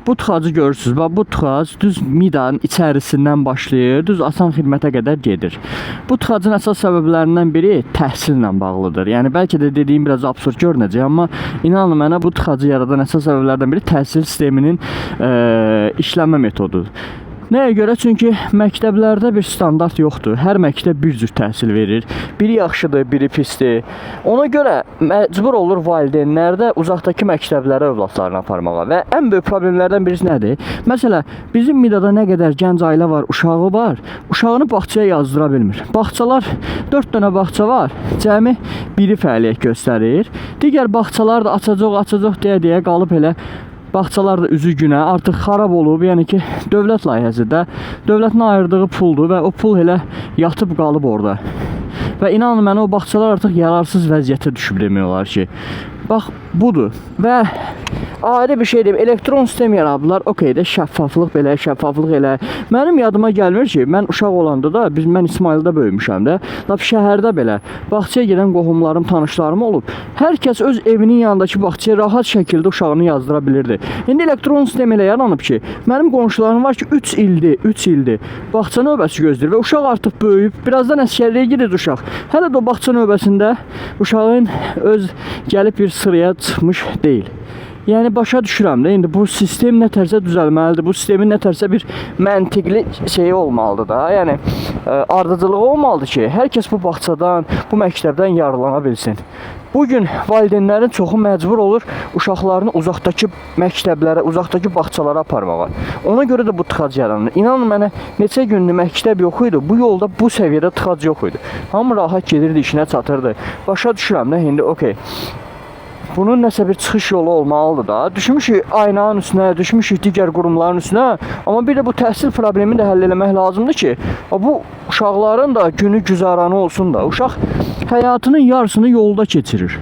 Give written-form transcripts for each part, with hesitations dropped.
Bu tıxacı görürsünüz. Bax bu tıxac düz midanın içərisindən başlayır, düz asan xidmətə qədər gedir. Bu tıxacın əsas səbəblərindən biri təhsillə bağlıdır. Yəni bəlkə də dediyim biraz absurd görünəcək, amma inanın mənə bu tıxacı yaradan əsas səbəblərdən biri təhsil sisteminin işləmə metodudur. Nəyə görə? Çünki məktəblərdə bir standart yoxdur. Hər məktəb bir cür təhsil verir. Biri yaxşıdır, biri pisdir. Ona görə məcbur olur valideynlər də uzaqdakı məktəblərə övladlarını aparmağa. Və ən böyük problemlərdən birisi nədir? Məsələn, bizim Midada nə qədər gənc ailə var, uşağı var, uşağını bağçaya yazdıra bilmir. Bağçalar, 4 dənə bağça var, cəmi biri fəaliyyət göstərir. Digər bağçalar da açacaq deyə qalıb elə. Bağçalar da üzü günə artıq xarab olub, yəni ki, dövlət layihəsində dövlətin ayırdığı puldur və o pul elə yatıb qalıb orada. Və inanın mənə o bağçalar artıq yararsız vəziyyətə düşüb demək olar ki. Bax, budur. Və ayrı bir şey deyim, elektron sistem yaradılar. Okey də şəffaflıq belə, şəffaflıq elə. Mənim yadıma gəlmir ki, mən uşaq olanda da, mən İsmaildə böyümüşəm də, lap şəhərdə belə bağçaya gedən qohumlarım, tanışlarım olub. Hər kəs öz evinin yanındakı bağçaya rahat şəkildə uşağını yazdıra bilirdi. İndi elektron sistem elə yaranıb ki, mənim qonşularım var ki, 3 ildir bağça növbəsi gözləyir və uşaq artıq böyüyüb, birazdan əsgərliyə gedir uşaq. Hələ də o bağça növbəsində uşağın öz gəlib bir sıraya çıxmış deyil. Yəni başa düşürəm də, indi bu sistem nətərsə düzəlməlidir. Bu sistemin nətərsə bir məntiqli şeyi olmalıdır da. Yəni ardıcılığı olmalıdır ki, hər kəs bu bağçadan, bu məktəbdən yararlana bilsin. Bugün valideynlərin çoxu məcbur olur uşaqlarını uzaqdakı məktəblərə, uzaqdakı bağçalara aparmağa. Ona görə də bu tıxac yaranır. İnanın mənə, neçə gündür məktəb yox idi, bu yolda bu səviyyədə tıxac yox idi. Hamı rahat gedirdi, işinə çatırdı. Başa düşürəm də, indi okey. Bunun nəsə bir çıxış yolu olmalıdır da. Düşmüşük aynanın üstünə, düşmüşük digər qurumların üstünə. Amma bir də bu təhsil problemini də həll eləmək lazımdır ki, bu uşaqların da günü güzaranı olsun da. Uşaq həyatının yarısını yolda keçirir.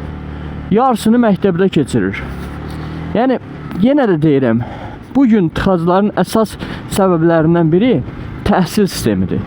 Yarısını məktəbdə keçirir. Yəni, yenə də deyirəm, bugün tıxacların əsas səbəblərindən biri təhsil sistemidir.